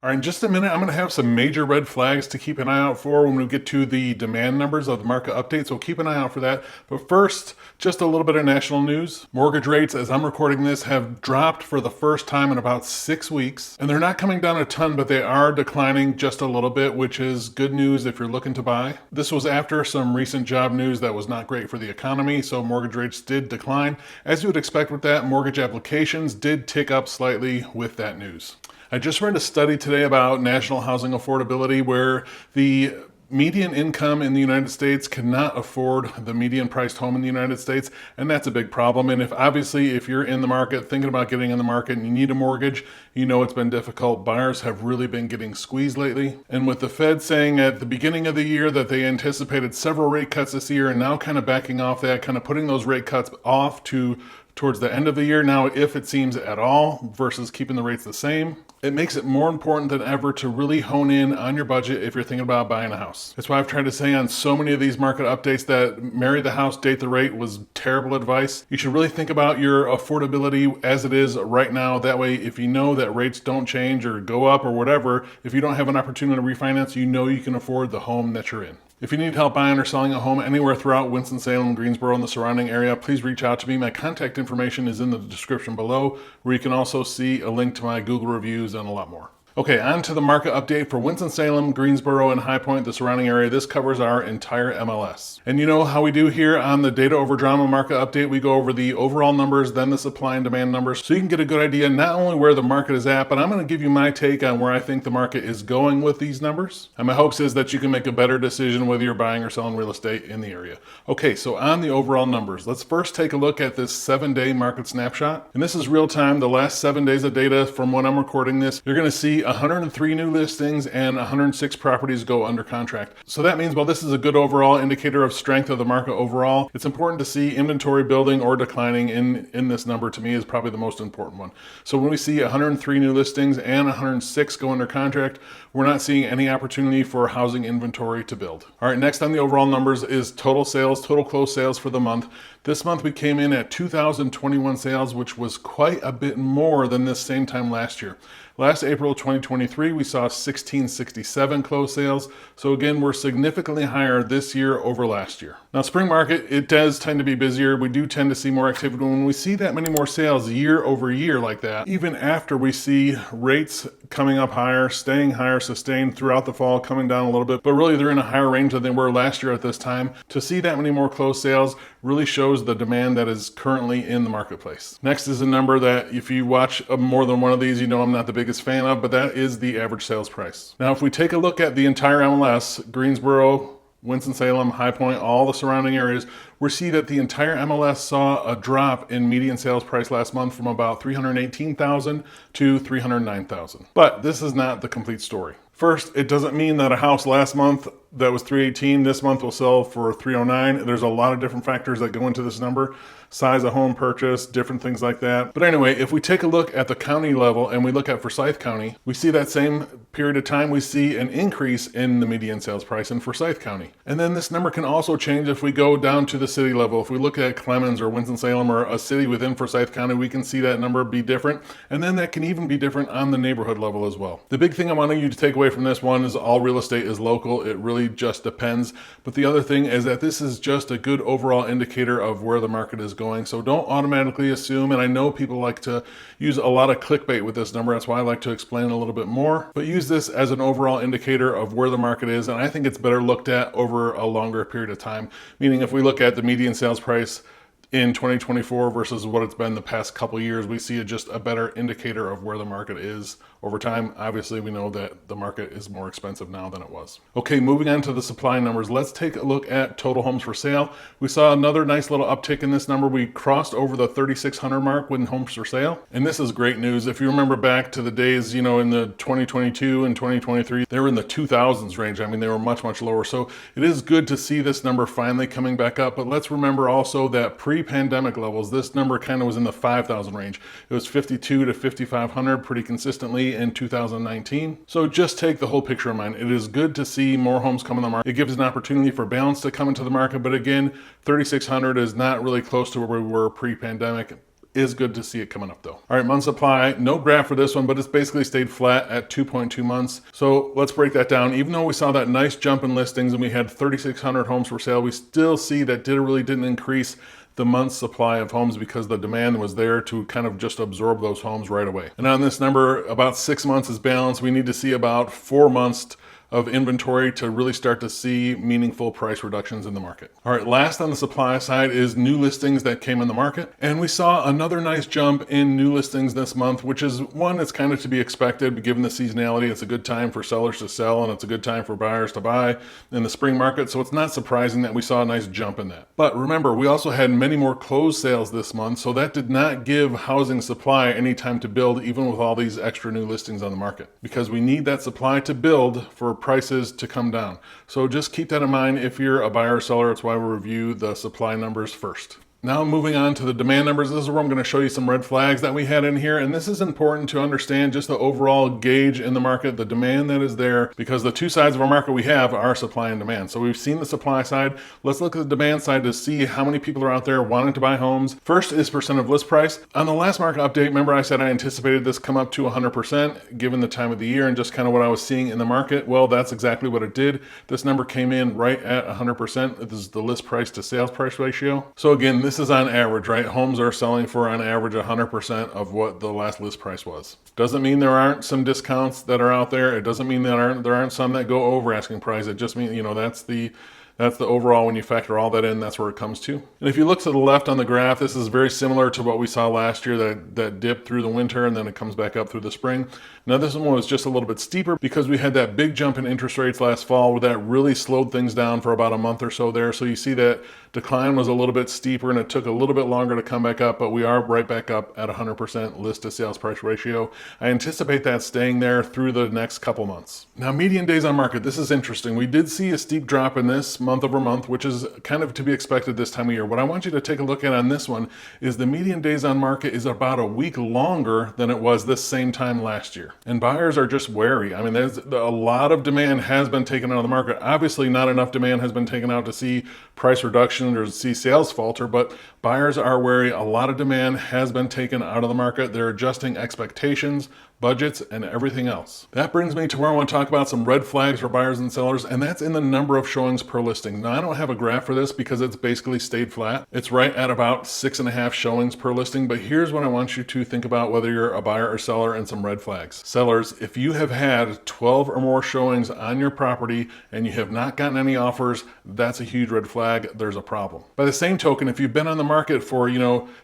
All right, in just a minute, I'm going to have some major red flags to keep an eye out for when we get to the demand numbers of the market update. So keep an eye out for that. But first, just a little bit of national news. Mortgage rates, as I'm recording this, have dropped for the first time in about 6 weeks. And they're not coming down a ton, but they are declining just a little bit, which is good news if you're looking to buy. This was after some recent job news that was not great for the economy, so mortgage rates did decline. As you would expect with that, mortgage applications did tick up slightly with that news. I just read a study today about national housing affordability where the median income in the United States cannot afford the median priced home in the United States, and that's a big problem. And if you're in the market, thinking about getting in the market and you need a mortgage, you know it's been difficult. Buyers have really been getting squeezed lately. And with the Fed saying at the beginning of the year that they anticipated several rate cuts this year and now kind of backing off that, kind of putting those rate cuts off towards the end of the year now, if it seems at all, versus keeping the rates the same, it makes it more important than ever to really hone in on your budget if you're thinking about buying a house. That's why I've tried to say on so many of these market updates that marry the house, date the rate was terrible advice. You should really think about your affordability as it is right now. That way, if you know that rates don't change or go up or whatever, if you don't have an opportunity to refinance, you know you can afford the home that you're in. If you need help buying or selling a home anywhere throughout Winston-Salem, Greensboro, and the surrounding area, please reach out to me. My contact information is in the description below, where you can also see a link to my Google reviews and a lot more. Okay, on to the market update for Winston-Salem, Greensboro, and High Point, the surrounding area. This covers our entire MLS. And you know how we do here on the Data Over Drama market update, we go over the overall numbers, then the supply and demand numbers, so you can get a good idea not only where the market is at, but I'm going to give you my take on where I think the market is going with these numbers. And my hopes is that you can make a better decision whether you're buying or selling real estate in the area. Okay, so on the overall numbers, let's first take a look at this 7-day market snapshot. And this is real time, the last 7 days of data from when I'm recording this. You're going to see 103 new listings and 106 properties go under contract. So that means while this is a good overall indicator of strength of the market overall, it's important to see inventory building or declining in this number. To me is probably the most important one. So when we see 103 new listings and 106 go under contract, we're not seeing any opportunity for housing inventory to build. All right, next on the overall numbers is total sales, total closed sales for the month. This month we came in at 2,021 sales, which was quite a bit more than this same time last year. Last April 2023, we saw 1,667 closed sales. So again, we're significantly higher this year over last year. Now, spring market, it does tend to be busier. We do tend to see more activity. When we see that many more sales year over year like that, even after we see rates coming up higher, staying higher, sustained throughout the fall, coming down a little bit, but really they're in a higher range than they were last year at this time. To see that many more closed sales really shows the demand that is currently in the marketplace. Next is a number that if you watch more than one of these, you know I'm not the biggest fan of, but that is the average sales price. Now, if we take a look at the entire MLS, Greensboro, Winston-Salem, High Point, all the surrounding areas, we see that the entire MLS saw a drop in median sales price last month from about $318,000 to $309,000. But this is not the complete story. First, it doesn't mean that a house last month that was $318, this month will sell for $309. There's a lot of different factors that go into this number. Size of home purchase, different things like that. But anyway, if we take a look at the county level and we look at Forsyth County, we see that same period of time, we see an increase in the median sales price in Forsyth County. And then this number can also change if we go down to the city level. If we look at Clemens or Winston-Salem or a city within Forsyth County, we can see that number be different. And then that can even be different on the neighborhood level as well. The big thing I want you to take away from this one is all real estate is local. It really just depends. But the other thing is that this is just a good overall indicator of where the market is going. So don't automatically assume, and I know people like to use a lot of clickbait with this number. That's why I like to explain a little bit more, but use this as an overall indicator of where the market is. And I think it's better looked at over a longer period of time. Meaning if we look at the median sales price in 2024 versus what it's been the past couple years, we see just a better indicator of where the market is over time. Obviously, we know that the market is more expensive now than it was. Okay, moving on to the supply numbers. Let's take a look at total homes for sale. We saw another nice little uptick in this number. We crossed over the 3,600 mark with homes for sale. And this is great news. If you remember back to the days, in the 2022 and 2023, they were in the 2000s range. I mean, they were much, much lower. So it is good to see this number finally coming back up. But let's remember also that pre-pandemic levels, this number kind of was in the 5,000 range. It was 52 to 5,500 pretty consistently in 2019. So just take the whole picture in mind. It is good to see more homes come on the market. It gives an opportunity for balance to come into the market. But again, 3,600 is not really close to where we were pre-pandemic. is good to see it coming up though. All right, month supply, no graph for this one, but it's basically stayed flat at 2.2 months. So let's break that down. Even though we saw that nice jump in listings and we had 3,600 homes for sale, we still see that really didn't increase the month's supply of homes because the demand was there to kind of just absorb those homes right away. And on this number, about 6 months is balanced. We need to see about 4 months of inventory to really start to see meaningful price reductions in the market. All right, last on the supply side is new listings that came in the market. And we saw another nice jump in new listings this month, which is one that's kind of to be expected given the seasonality. It's a good time for sellers to sell and it's a good time for buyers to buy in the spring market. So it's not surprising that we saw a nice jump in that. But remember, we also had many more closed sales this month. So that did not give housing supply any time to build, even with all these extra new listings on the market, because we need that supply to build for prices to come down. So just keep that in mind if you're a buyer or seller. It's why we review the supply numbers first. Now moving on to the demand numbers, this is where I'm going to show you some red flags that we had in here. And this is important to understand just the overall gauge in the market, the demand that is there, because the two sides of our market we have are supply and demand. So we've seen the supply side. Let's look at the demand side to see how many people are out there wanting to buy homes. First is percent of list price. On the last market update, remember I said I anticipated this come up to 100% given the time of the year and just kind of what I was seeing in the market. Well, that's exactly what it did. This number came in right at 100%. This is the list price to sales price ratio. So again, this is on average, right? Homes are selling for on average 100% of what the last list price was. Doesn't mean there aren't some discounts that are out there. It doesn't mean that there aren't some that go over asking price. It just means, that's the overall, when you factor all that in, that's where it comes to. And if you look to the left on the graph, this is very similar to what we saw last year, that dip through the winter and then it comes back up through the spring. Now this one was just a little bit steeper because we had that big jump in interest rates last fall where that really slowed things down for about a month or so there. So you see that decline was a little bit steeper and it took a little bit longer to come back up, but we are right back up at 100% list to sales price ratio. I anticipate that staying there through the next couple months. Now median days on market, this is interesting. We did see a steep drop in this month over month, which is kind of to be expected this time of year. What I want you to take a look at on this one is the median days on market is about a week longer than it was this same time last year. And buyers are just wary. I mean, there's a lot of demand has been taken out of the market. Obviously not enough demand has been taken out to see price reduction or to see sales falter, but buyers are wary. A lot of demand has been taken out of the market. They're adjusting expectations, budgets, and everything else. That brings me to where I want to talk about some red flags for buyers and sellers, and that's in the number of showings per listing. Now, I don't have a graph for this because it's basically stayed flat. It's right at about 6.5 showings per listing, but here's what I want you to think about whether you're a buyer or seller and some red flags. Sellers, if you have had 12 or more showings on your property and you have not gotten any offers, that's a huge red flag. There's a problem. By the same token, if you've been on the market for,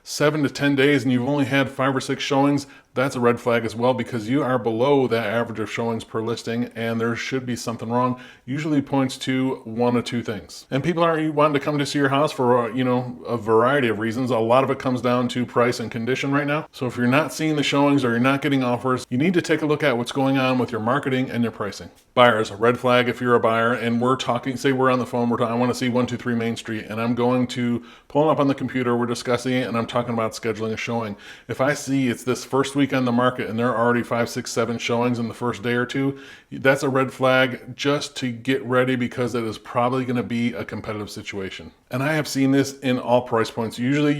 7 to 10 days and you've only had 5 or 6 showings, that's a red flag as well because you are below that average of showings per listing and there should be something wrong. Usually points to one of two things. And people aren't wanting to come to see your house for, a variety of reasons. A lot of it comes down to price and condition right now. So if you're not seeing the showings or you're not getting offers, you need to take a look at what's going on with your marketing and your pricing. Buyers, a red flag if you're a buyer and we're talking, say we're on the phone, I want to see 123 Main Street and I'm going to pull it up on the computer, we're discussing it and I'm talking about scheduling a showing. If I see it's this first week on the market and there are already 5, 6, 7 showings in the first day or two, that's a red flag just to get ready because it is probably going to be a competitive situation. And I have seen this in all price points. Usually,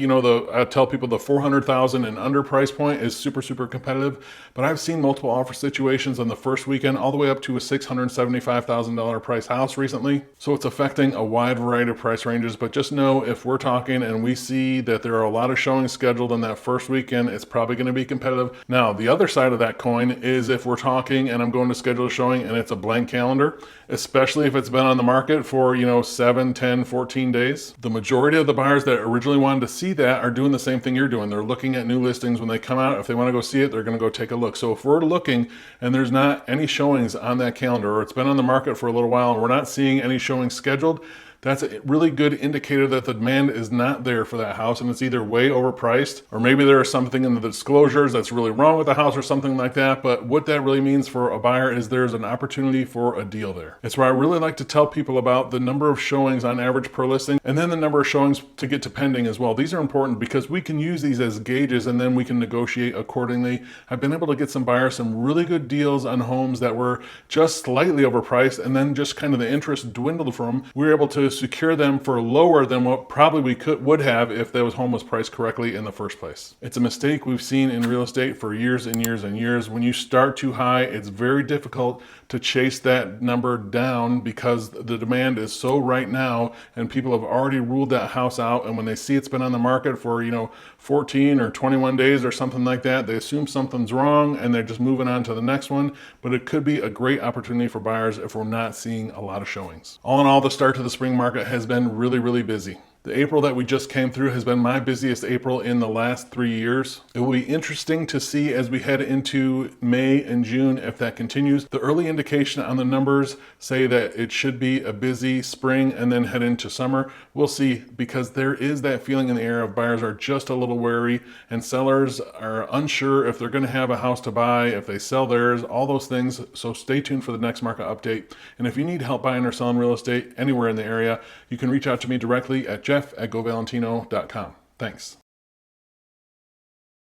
I tell people the 400,000 and under price point is super, super competitive, but I've seen multiple offer situations on the first weekend all the way up to a $675,000 price house recently. So it's affecting a wide variety of price ranges, but just know if we're talking and we see that there are a lot of showings scheduled on that first weekend, it's probably going to be competitive. Now, the other side of that coin is if we're talking and I'm going to schedule a showing and it's a blank calendar, especially if it's been on the market for, 7, 10, 14 days. The majority of the buyers that originally wanted to see that are doing the same thing you're doing. They're looking at new listings when they come out. If they want to go see it, they're going to go take a look. So if we're looking and there's not any showings on that calendar or it's been on the market for a little while and we're not seeing any showings scheduled, that's a really good indicator that the demand is not there for that house and it's either way overpriced or maybe there is something in the disclosures that's really wrong with the house or something like that. But what that really means for a buyer is there's an opportunity for a deal there. It's where I really like to tell people about the number of showings on average per listing and then the number of showings to get to pending as well. These are important because we can use these as gauges and then we can negotiate accordingly. I've been able to get some buyers some really good deals on homes that were just slightly overpriced and then just kind of the interest dwindled from them. We were able to secure them for lower than what probably we would have if that home was priced correctly in the first place. It's a mistake we've seen in real estate for years and years and years. When you start too high, it's very difficult to chase that number down because the demand is so right now and people have already ruled that house out. And when they see it's been on the market for, 14 or 21 days or something like that, they assume something's wrong and they're just moving on to the next one. But it could be a great opportunity for buyers if we're not seeing a lot of showings. All in all, the start to the spring market has been really, really busy. The April that we just came through has been my busiest April in the last 3 years. It will be interesting to see as we head into May and June if that continues. The early indication on the numbers say that it should be a busy spring and then head into summer. We'll see, because there is that feeling in the air of buyers are just a little wary and sellers are unsure if they're going to have a house to buy, if they sell theirs, all those things. So stay tuned for the next market update. And if you need help buying or selling real estate anywhere in the area, you can reach out to me directly at jeff@govalentino.com. Thanks.